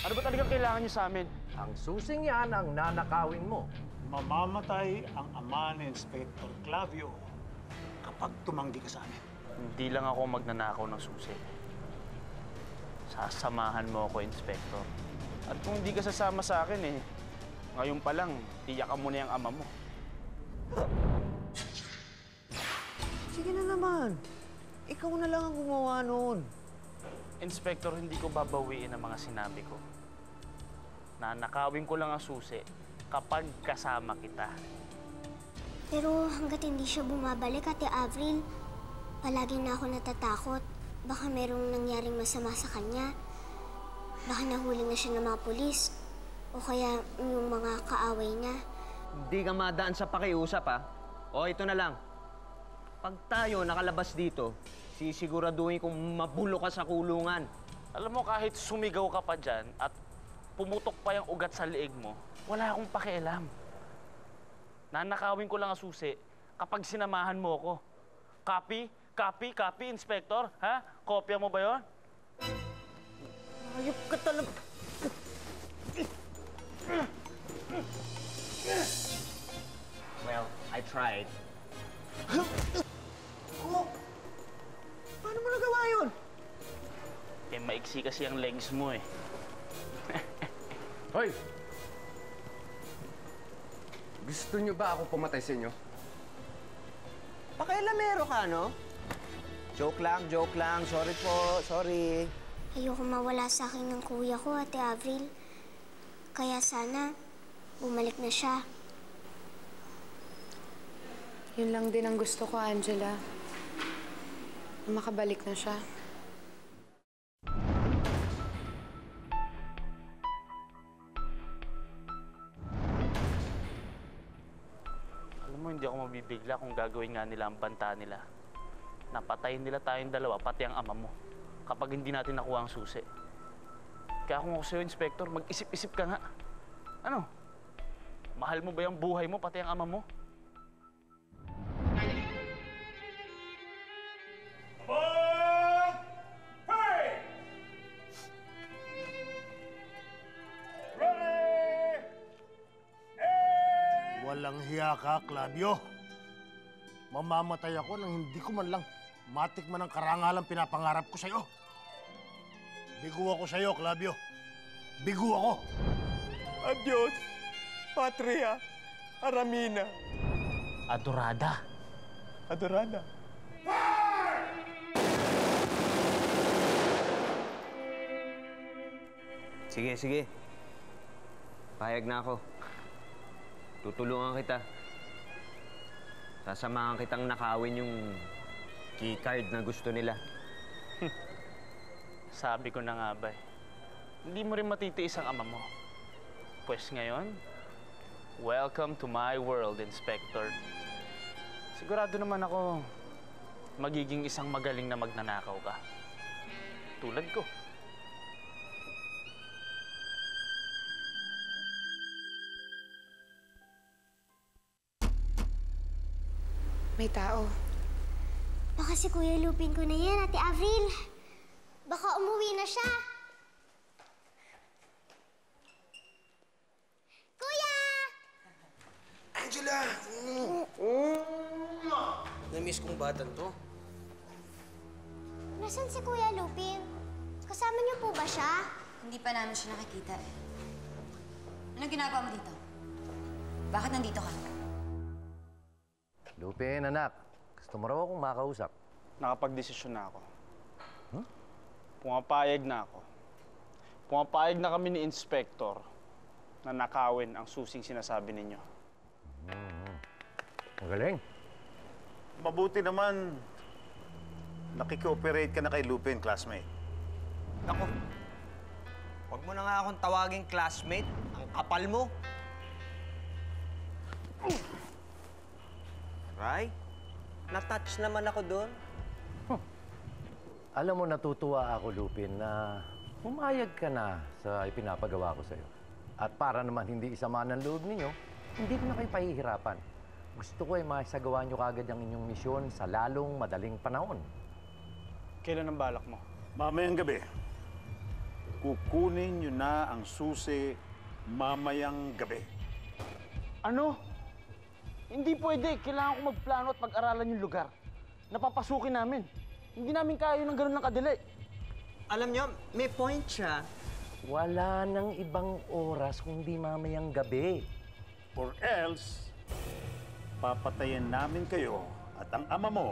Ano ba talagang kailangan niyo sa amin? Ang susing yan ang nanakawin mo. Mamamatay ang ama ni Inspector Clavio kapag tumanggi ka sa amin. Hindi lang ako magnanakaw ng susi. Sasamahan mo ako, Inspector. At kung hindi ka sasama sa akin ngayon pa lang, tiyakan mo na yung ama mo. Sige na naman. Ikaw na lang ang gumawa noon. Inspector, hindi ko babawiin ang mga sinabi ko. Nanakawin ko lang ang susi kapag kasama kita. Pero hanggat hindi siya bumabalik, Ate Avril, palagi na ako natatakot. Baka merong nangyaring masama sa kanya. Baka nahuli na siya ng mga pulis. O kaya yung mga kaaway niya. Hindi ka madaan sa pakiusap, ha? O, ito na lang. Pag tayo nakalabas dito, sisiguraduhin kong mabulo ka sa kulungan. Alam mo, kahit sumigaw ka pa dyan at pumutok pa yung ugat sa leeg mo, wala akong pakialam. Nanakawin ko lang ang susi kapag sinamahan mo ako. Copy? Copy? Copy, Inspector? Ha? Kopya mo ba yun? Ayop ka talaga. Well, I tried. Paano mo nagawa yun? Maiksi kasi ang legs mo Hoy! Gusto niyo ba ako pumatay sa inyo? Pakailamero ka, no? Joke lang, joke lang. Sorry po, sorry. Ayoko mawala sa akin ng kuya ko, Ate Avril. Kaya sana, bumalik na siya. Yun lang din ang gusto ko, Angela. Makabalik na siya. Alam mo, hindi ako mabibigla kung gagawin nga nila ang banta nila. Napatayin nila tayong dalawa, pati ang ama mo, kapag hindi natin nakuha ang susi. Kaya kung ako sa'yo, Inspector, mag-isip-isip ka nga. Ano? Mahal mo ba yung buhay mo, pati ang ama mo? Walang hiya ka, Clavio. Mamamatay ako nang hindi ko man lang matikman ang karangalang pinapangarap ko sa'yo. Bigo ako sa'yo, Clavio. Bigo ako. Adios, Patria, Aramina. Adorada. Adorada. Sige, sige. Payag na ako. Tutulungan kita. Sasamahan kitang nakawin yung keycard na gusto nila. Sabi ko na nga ba hindi mo rin matitiis ang ama mo. Pues ngayon, welcome to my world, Inspector. Sigurado naman ako magiging isang magaling na magnanakaw ka. Tulad ko. May tao. Baka si Kuya Lupin ko na yan, Ate Avril. Baka umuwi na siya. Kuya! Angela! Na-miss kong batan to. Nasaan si Kuya Lupin? Kasama niyo po ba siya? Hindi pa namin siya nakikita eh. Anong ginagawa mo dito? Bakit nandito ka? Lupin, anak. Gusto mo raw akong makausap? Nakapag-desisyon na ako. Pumapayag na ako. Pumapayag na kami ni Inspector na nakawin ang susing sinasabi ninyo. Magaling. Mabuti naman, nakikooperate ka na kay Lupin, classmate. Ako, huwag mo na nga akong tawaging classmate. Ang kapal mo. Ray, na-touch naman ako doon. Alam mo, natutuwa ako, Lupin, na pumayag ka na sa ipinapagawa ko sa'yo. At para naman hindi isama ng loob ninyo, hindi ko na kayo pahihirapan. Gusto ko ay masagawa nyo kagad ang inyong misyon sa lalong madaling panahon. Kailan ang balak mo? Mamayang gabi, kukunin nyo na ang susi mamayang gabi. Ano? Hindi pwede. Kailangan ko magplano at pag-aralan yung lugar. Napapasukin namin. Hindi namin kaya ng ganun ng kadili. Alam nyo, may point siya. Wala nang ibang oras kundi mamayang gabi. Or else, papatayin namin kayo at ang ama mo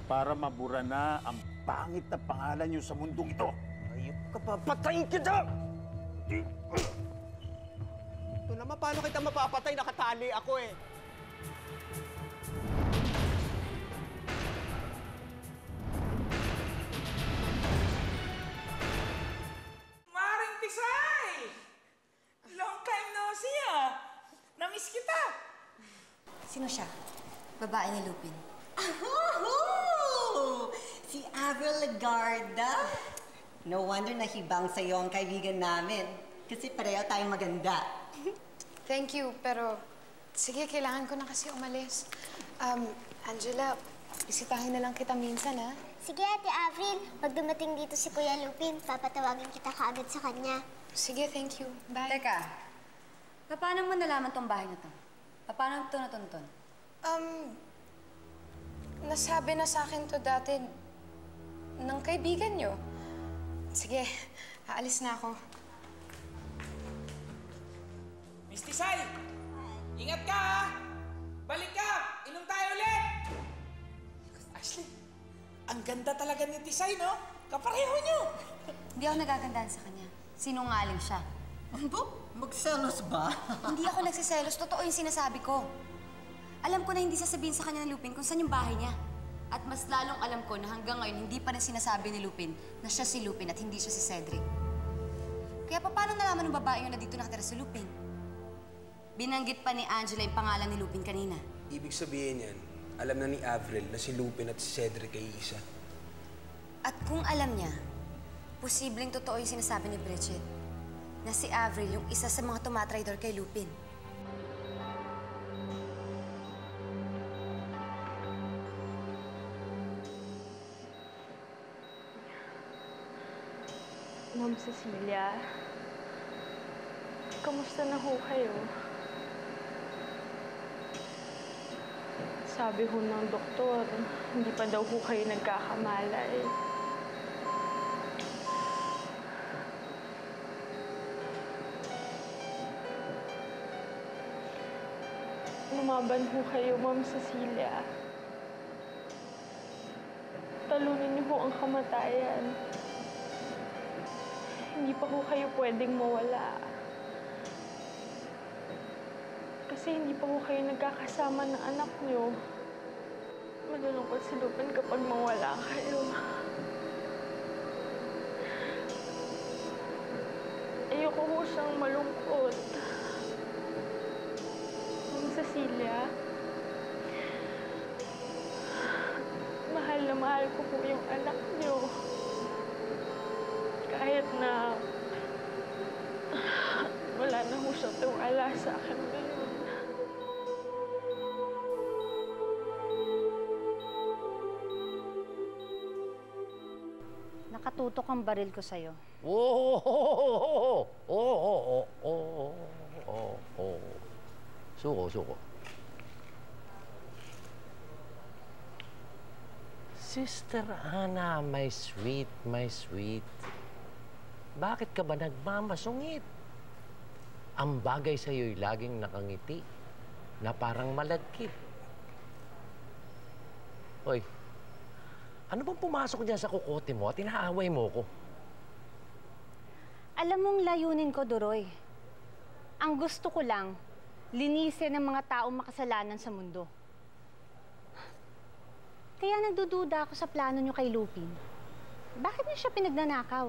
para mabura na ang pangit na pangalan nyo sa mundong ito. Ayop ka, papatayin kita! Ito naman, paano kita mapapatay? Nakatali ako eh. Maring Tisay! Long time no see, ah. Namiss kita. Sino siya? Babae ni Lupin. Si Avril Lagarda? No wonder nahibang sa'yo ang kaibigan namin. Kasi pareho tayong maganda. Thank you, pero sige, kailangan ko na kasi umalis. Angela, bisitahin na lang kita minsan, ha? Sige, Ate Avril. Pag dumating dito si Kuya Lupin, papatawagin kita kaagad sa kanya. Sige, thank you. Bye. Teka, paano mo nalaman tong bahay na to? Paano ito natuntun? Nasabi na sa akin to dati ng kaibigan nyo. Sige, aalis na ako. Miss Tisay! Ingat ka, ha? Balik ka! Inom tayo ulit! Ashley, ang ganda talaga ni Tisay, no? Kapareho nyo! Hindi ako nagagandahan sa kanya. Sinungaling siya. Ano? Magselos ba? Hindi ako nagsiselos. Totoo yung sinasabi ko. Alam ko na hindi sasabihin sa kanya ng Lupin kung saan yung bahay niya. At mas lalong alam ko na hanggang ngayon hindi pa rin sinasabi ni Lupin na siya si Lupin at hindi siya si Cedric. Kaya paano nalaman ng babae yun na dito nakatira si Lupin? Binanggit pa ni Angela yung pangalan ni Lupin kanina. Ibig sabihin yan, alam na ni Avril na si Lupin at si Cedric ay isa. At kung alam niya, posibleng totoo yung sinasabi ni Bridget na si Avril yung isa sa mga tumatraidor kay Lupin. Ma'am Cecilia, kamusta na ho kayo? Sabi ho ng doktor, hindi pa daw ho kayo nagkakamalay. Lumaban ho kayo, Ma'am Cecilia. Talunin niyo ho ang kamatayan. Hindi pa ho kayo pwedeng mawala. Kasi hindi pa ho kayo nagkakasama ng anak niyo. Malulungkot si Lupin kapag mawala kayo. Ayoko ho siyang malungkot. Ma'am Cecilia, mahal na mahal ko po yung anak niyo. Kahit na wala na ho siyang tiwala sa akin ngayon. Nakatutok ang baril ko sa'yo. Suko. Sister Ana, my sweet. Bakit ka ba nagmamasungit? Ang bagay sa'yo'y laging nakangiti na parang malagkit. Hoy, ano bang pumasok dyan sa kukote mo at inaaway mo ko? Alam mong layunin ko, Duroy. Ang gusto ko lang, linisin ang mga taong makasalanan sa mundo. Kaya nagdududa ako sa plano niyo kay Lupin. Bakit niyo siya pinagnanakaw?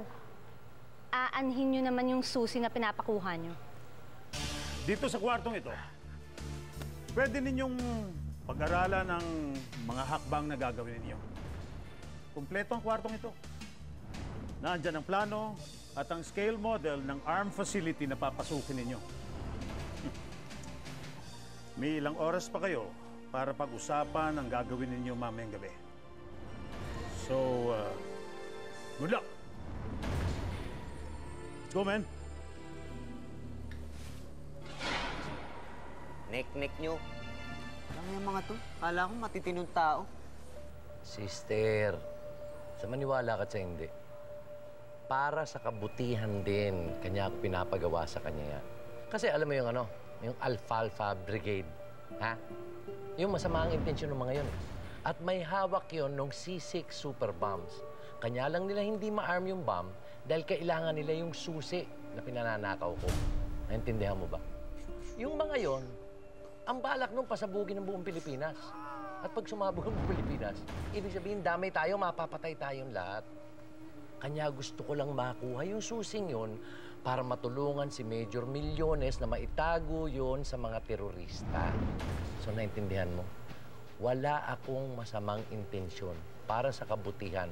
Aanhin niyo naman yung susi na pinapakuha niyo. Dito sa kwartong ito, pwede ninyong pag-aralan ang mga hakbang na gagawin ninyo. Kumpleto ang kwartong ito. Nandyan ang plano at ang scale model ng arm facility na papasukin ninyo. May ilang oras pa kayo para pag-usapan ang gagawin ninyo mamayang gabi. So, good luck! Go, man. Nek-nek nyo. Alam mo yung mga to? Kala ko matitinong tao. Sister, sa maniwala ka sa hindi, para sa kabutihan din, kanya ako pinapagawa sa kanya yan. Kasi alam mo yung ano, yung Alfalfa Brigade, ha? Yung masama ang intensyon ng mga yun. At may hawak yon ng C6 super bombs. Kanya lang nila hindi ma-arm yung bomb dahil kailangan nila yung susi na pinananakaw ko. Naintindihan mo ba? Yung mga yon, ang balak nung pasabugin ng buong Pilipinas. At pag sumabog ang Pilipinas, ibig sabihin damay tayo, mapapatay tayong lahat. Kanya gusto ko lang makuha yung susing yon para matulungan si Major Millones na maitago yon sa mga terorista. So, naintindihan mo? Wala akong masamang intensyon para sa kabutihan,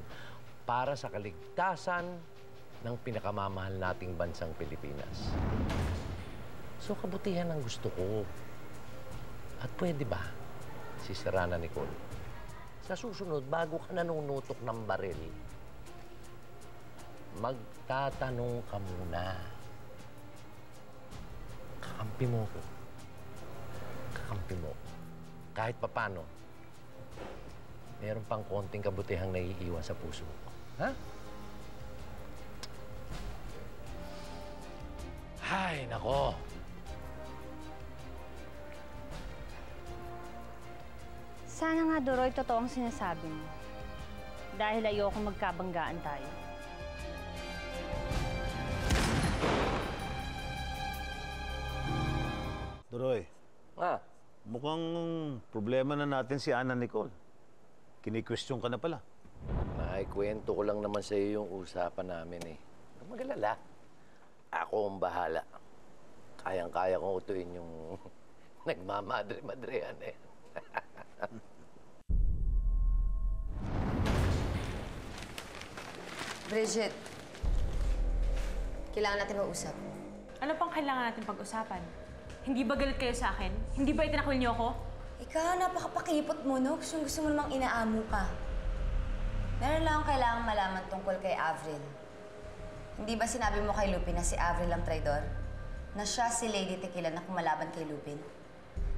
para sa kaligtasan ng pinakamamahal nating bansang Pilipinas. So, kabutihan ang gusto ko. At pwede ba, si Serrana Nicole, sa susunod, bago ka nanunutok ng baril, magtatanong ka muna. Kakampi mo ko. Kakampi mo. Kahit papano, meron pang konting kabutihang naiiwan sa puso ko. Ha? Ay, nako. Sana nga, Doroy, totoo ang sinasabi mo. Dahil ayoko magkabanggaan tayo. Doroy. Mukhang problema na natin si Ana Nicole. Kini-question ka na pala. Naikwento ko lang naman sa iyo yung usapan namin eh. Huwag mag-alala. Ako ang bahala. Kayang-kaya kong utuin yung nagmamadre-madrehan eh. Bridget, kailangan natin mausap. Ano pang kailangan natin pag-usapan? Hindi ba galit kayo sa akin? Hindi ba itinakwil niyo ako? Ikaw, napakapakipot mo, no? Gusto mo namang inaamo ka. Meron lang akong kailangang malaman tungkol kay Avril. Hindi ba sinabi mo kay Lupin na si Avril ang traidor? Na siya si Lady Tequila na kumalaban kay Lupin?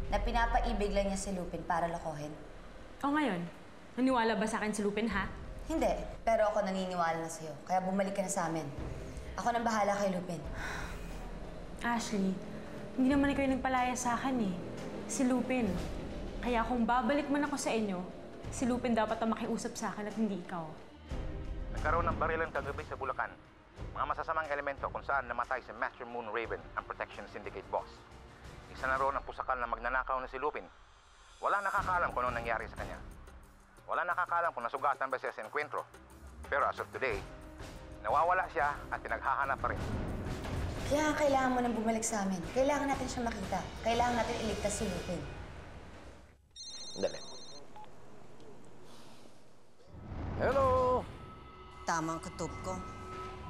Na pinapaibig lang niya si Lupin para lokohin? O ngayon, naniwala ba sa akin si Lupin, ha? Hindi, pero ako naniniwala na sa'yo. Kaya bumalik ka na sa amin. Ako nang bahala kay Lupin. Ashley, hindi naman ikaw yung nagpalaya sa akin eh. Si Lupin. Kaya kung babalik man ako sa inyo, si Lupin dapat ang makiusap sa akin at hindi ikaw. Nagkaroon ng barilan kagabi sa Bulacan. Mga masasamang elemento kung saan namatay si Master Moon Raven, ang Protection Syndicate boss. Isa na roon ang pusakal na magnanakaw na si Lupin. Wala nakakaalam kung anong nangyari sa kanya. Wala nakakaalam kung nasugatan ba siya sa enkwentro. Pero as of today, nawawala siya at pinaghahanap pa rin. Kaya kailangan mo nang bumalik sa amin. Kailangan natin siya makita. Kailangan natin iligtas si Lupin. Dali. Hello! Tamang kutob ko.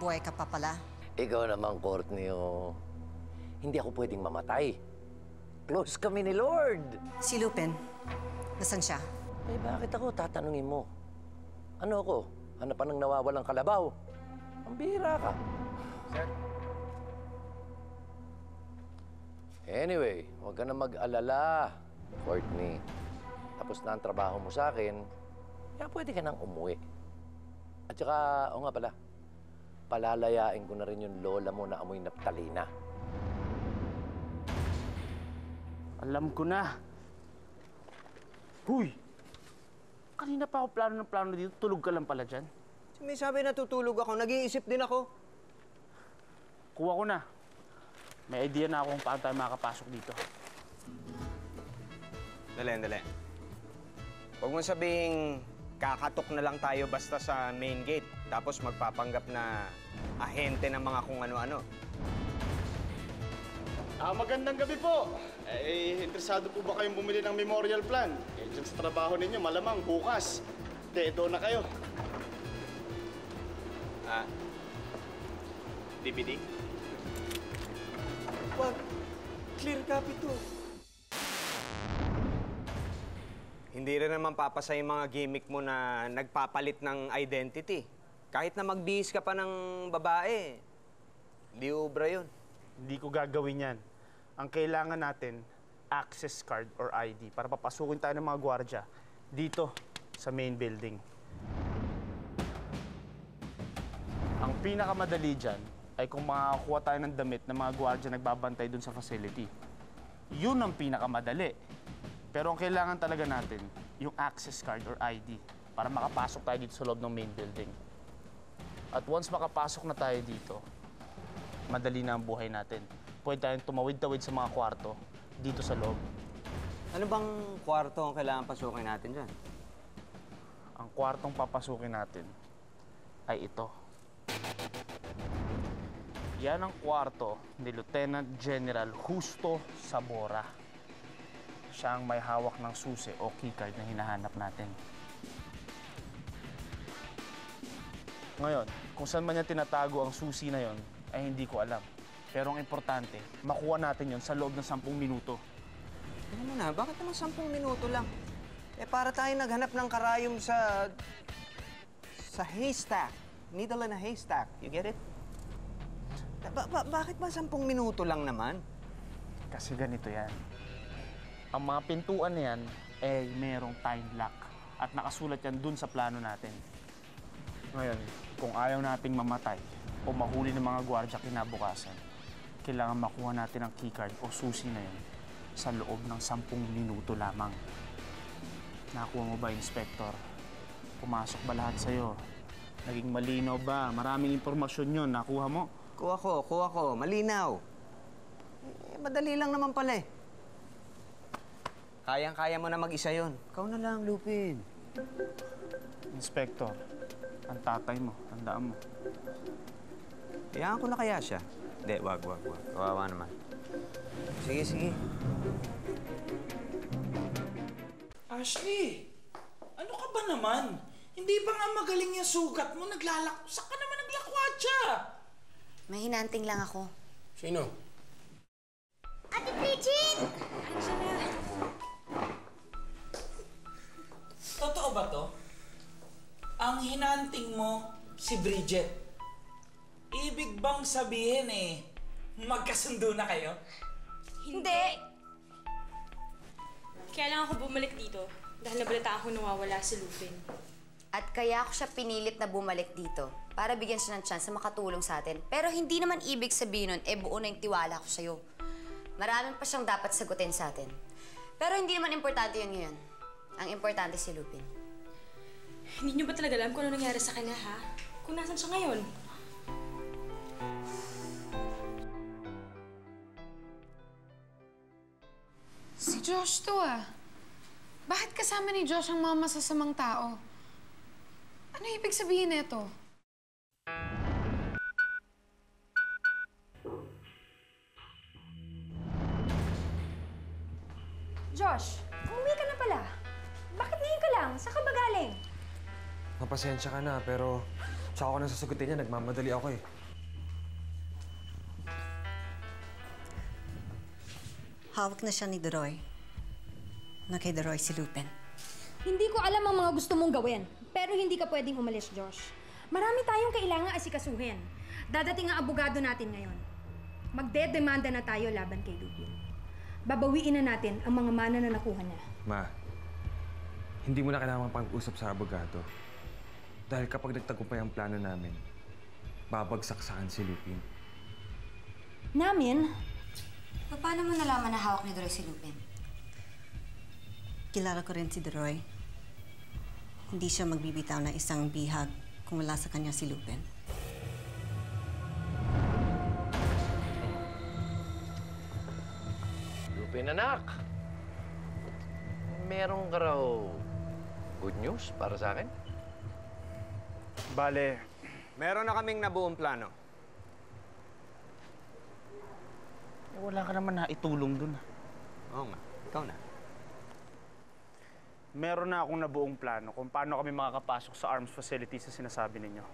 Buhay ka pa pala. Ikaw naman, Courtney, oh. Hindi ako pwedeng mamatay. Close kami ni Lord. Si Lupin, nasan siya? Eh, bakit ako tatanungin mo? Ano ako? Hanapan ng nawawalang kalabaw? Ang bihira ka. Sir? Anyway, huwag ka na mag-alala, Courtney. Tapos na ang trabaho mo sa akin, kaya pwede ka nang umuwi. At saka, o nga pala, palalayain ko na rin yung lola mo na amoy naptalina. Alam ko na. Huy! Kanina pa ako plano dito. Tulog ka lang pala dyan. May sabi natutulog ako. Nag-iisip din ako. Kuha ko na. May idea na ako kung paano tayo makakapasok dito. Dali. Huwag mo sabihing kakatok na lang tayo basta sa main gate. Tapos magpapanggap na ahente ng mga kung ano-ano. Magandang gabi po. Interesado po ba kayong bumili ng memorial plan? Diyan sa trabaho ninyo, malamang bukas. Dedo na kayo. DVD? Wag. Clear copy to. Hindi rin naman papasa yung mga gimmick mo na nagpapalit ng identity. Kahit na magbihis ka pa ng babae, Hindi ubra yun. Hindi ko gagawin yan. Ang kailangan natin, access card or ID para papasukin tayo ng mga gwardya dito sa main building. Ang pinakamadali dyan ay kung makakuha tayo ng damit ng mga gwardya nagbabantay dun sa facility. Yun ang pinakamadali. Pero ang kailangan talaga natin, yung access card or ID para makapasok tayo dito sa loob ng main building. At once makapasok na tayo dito, madali na ang buhay natin. Pwede tayong tumawid-tawid sa mga kwarto dito sa loob. Ano bang kwarto ang kailangan pasukin natin dyan? Ang kwartong papasukin natin ay ito. Yan ang kwarto ni Lieutenant General Justo Sabora. Siya ang may hawak ng susi o keycard na hinahanap natin. Ngayon, kung saan man niya tinatago ang susi na yon, ay hindi ko alam. Pero ang importante, makuha natin yon sa loob ng 10 minuto. Ano mo na, bakit naman 10 minuto lang? Eh, para tayo naghanap ng karayom sa haystack. Needle in a haystack. You get it? Bakit ba 10 minuto lang naman? Kasi ganito yan. Ang mga pintuan na yan, eh, merong time lock. At nakasulat yan dun sa plano natin. Ngayon, kung ayaw nating mamatay o mahuli ng mga gwardya kinabukasan, kailangan makuha natin ang keycard o susi na yun sa loob ng 10 minuto lamang. Nakuha mo ba, Inspector? Pumasok ba lahat sa'yo? Naging malinaw ba? Maraming impormasyon yun. Nakuha mo? Kuha ko. Malinaw. Eh, madali lang naman pala eh. Kayang-kaya mo na mag-isa yun. Ikaw na lang, Lupin. Inspector, ang tatay mo, tandaan mo. Hayaan ko na kaya siya? Hindi, wag. Kawawa naman. Sige. Ashley, ano ka ba naman? Hindi ba nga magaling yung sugat mo? Saan ka naman naglakwatsa? May hinanting lang ako. Sino? Ate Bridget! Totoo ba to? Ang hinanting mo, si Bridget. Ibig bang sabihin magkasundo na kayo? Hindi! Kaya lang ako bumalik dito dahil nabalita ako nawawala si Lupin. At kaya ako siya pinilit na bumalik dito para bigyan siya ng chance na makatulong sa atin. Pero hindi naman ibig sabihin nun, buo na yung tiwala ko sa'yo. Maraming pa siyang dapat sagutin sa atin. Pero hindi naman importante yun ngayon. Ang importante si Lupin. Hindi niyo ba talaga alam kung ano nangyari sa kanya, ha? Kung nasan siya ngayon? Si Josh to Bakit kasama ni Josh ang mga masasamang tao? Ano ibig sabihin nito? Josh, umuwi ka na pala. Bakit ngayon ka lang? Saan ka ba galing? Mapasensya ka na, pero tsaka ako nang sasagutin niya, nagmamadali ako eh. Hawak na siya ni Deroy. Na kay Deroy si Lupin. Hindi ko alam ang mga gusto mong gawin, pero hindi ka pwedeng umalis, Josh. Marami tayong kailangan asikasuhin. Dadating ang abogado natin ngayon. Magdedemanda na tayo laban kay Lupin. Babawiin na natin ang mga mana na nakuha niya. Ma, hindi mo na kailangan pag-usap sa abogado. Dahil kapag nagtagumpay ang plano namin, babagsak-sakan si Lupin. Namin? Paano mo nalaman na hawak ni Deroy si Lupin? Kilala ko rin si Deroy. Hindi siya magbibitaw ng isang bihag kung wala sa kanya si Lupin. Lupin, anak! Meron ka raw good news para sa akin? Bale, meron na kaming nabuong plano. Wala ka naman na itulong dun. Oo nga, ikaw na. Meron na akong nabuong plano kung paano kami makakapasok sa arms facilities na sinasabi ninyo.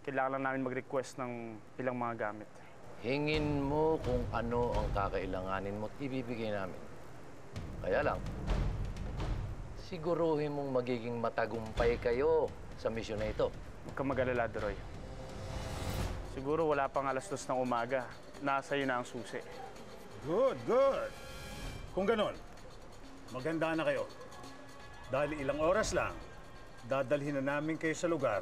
Kailangan lang namin mag-request ng ilang mga gamit. Hingin mo kung ano ang kakailanganin mo at ibibigay namin. Kaya lang, siguruhin mong magiging matagumpay kayo sa misyon na ito. Huwag kang mag-alala, Deroy. Siguro wala pang 2:00 ng umaga. Nasa iyo na ang susi. Good, good. Kung ganon, maganda na kayo. Dahil ilang oras lang, dadalhin na namin kayo sa lugar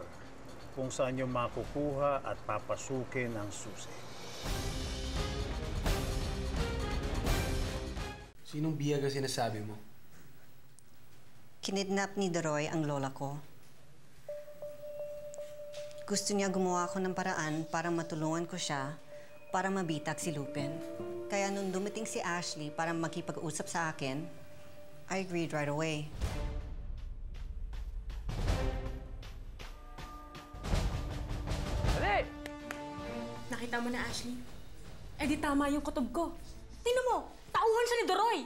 kung saan nyo makukuha at papasukin ang susi. Sinong biyaga sinasabi mo? Kinidnap ni Deroy ang lola ko. Gusto niya gumawa ko ng paraan para matulungan ko siya para mabitag si Lupin. Kaya nung dumating si Ashley para makipag-usap sa akin, I agreed right away. Dali! Nakita mo na, Ashley? Eh di tama yung kutob ko. Tingnan mo, tauhan siya ni Deroy.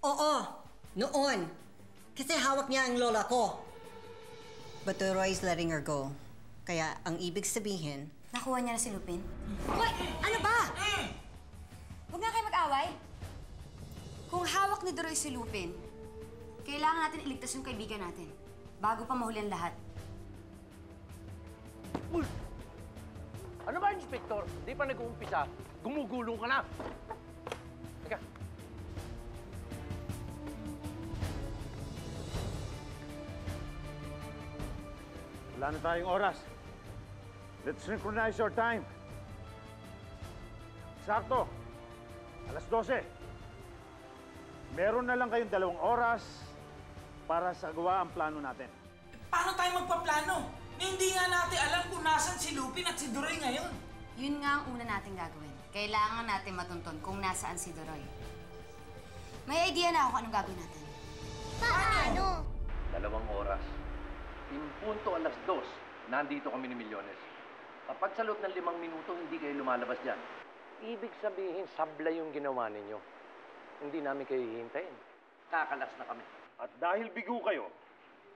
Oo, noon. Kasi hawak niya ang lola ko. But Deroy is letting her go. Kaya ang ibig sabihin... Nakuha niya na si Lupin? Hoy! Ano ba? Huwag nga kayo mag-away. Kung hawak ni Deroy si Lupin, kailangan natin iligtas yung kaibigan natin bago pa mahuli ang lahat. Uy! Ano ba, Inspector? Hindi pa nag-uumpisa. Gumugulong ka na. Teka. Wala na tayong oras. Let's synchronize your time. Sakto. 12:00. Meron na lang kayong 2 oras para sagawa ang plano natin. Paano tayo magpaplano? Hindi nga natin alam kung nasan si Lupin at si Deroy ngayon. Yun nga ang una natin gagawin. Kailangan natin matunton kung nasaan si Deroy. May idea na ako kung anong gagawin natin. Paano? 2 oras. Impunto 2:00, nandito kami ni Milyones. Kapag sa loob ng 5 minuto, hindi kayo lumalabas dyan. Ibig sabihin, sablay yung ginawa ninyo. Hindi namin kayo hihintayin. Kakalas na kami. At dahil bigo kayo,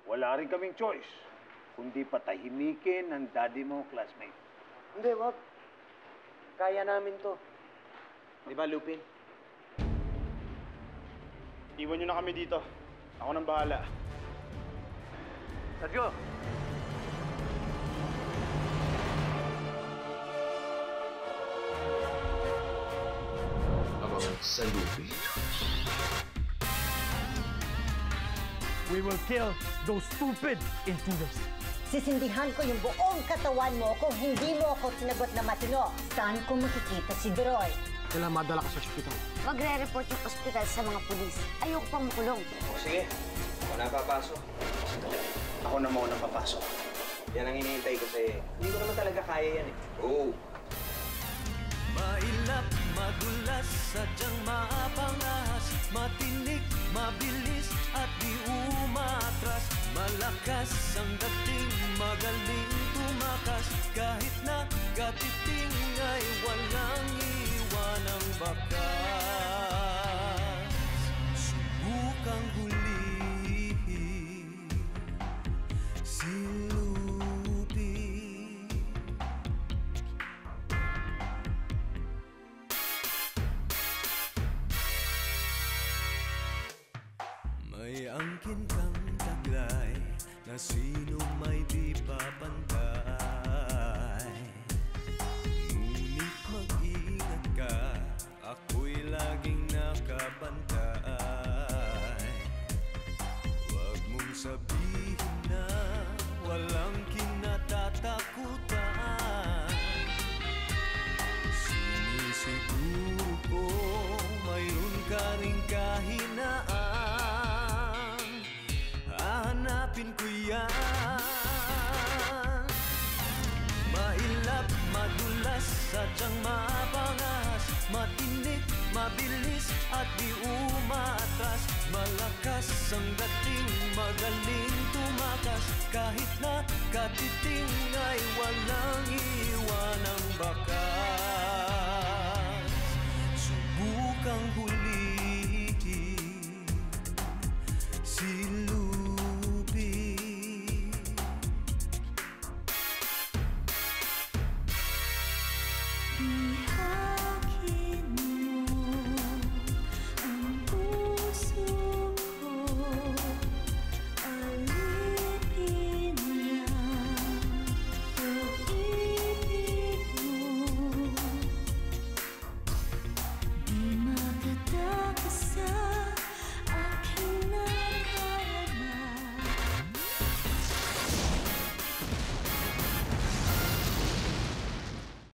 wala rin kaming choice, kundi patahimikin ang daddy mo, classmate. Hindi, wag. Kaya namin to. Di ba, Lupin? Iwan nyo na kami dito. Ako nang bahala. Sergio! Sa Lupin. We will kill those stupid intruders. Sisindihan ko yung buong katawan mo kung hindi mo ako sinagot na matino. Saan ko makikita si Deroy? Kailangan madala ka sa ospital. Magre-report yung ospital sa mga pulis. Ayoko pang makulong. O sige, ako na papasok. Ako na maunang papasok. Yan ang hinihintay ko sa'yo. Hindi ko naman talaga kaya yan eh. Oo. Mailap, madulas, sadyang mapangas, matinik, mabilis at di umatras. Malakas ang dating, magaling tumakas, kahit na katiting ay walang iwanang bakas. Subukang hulihin si Lupin. May angkin kang taglay na sino may di papantay. Ngunit mag-ingat ka, ako'y laging nakabantay. Huwag mong sabihin na walang kinatatakutan. Sinisiguro ko mayroon ka ring kahinaan. Hahanapin ko yan. Mailap, madulas, sadyang mapangas, matinik, mabilis at di umatras. Malakas ang dating, magaling tumakas, kahit na katiting ay walang iwanang bakas.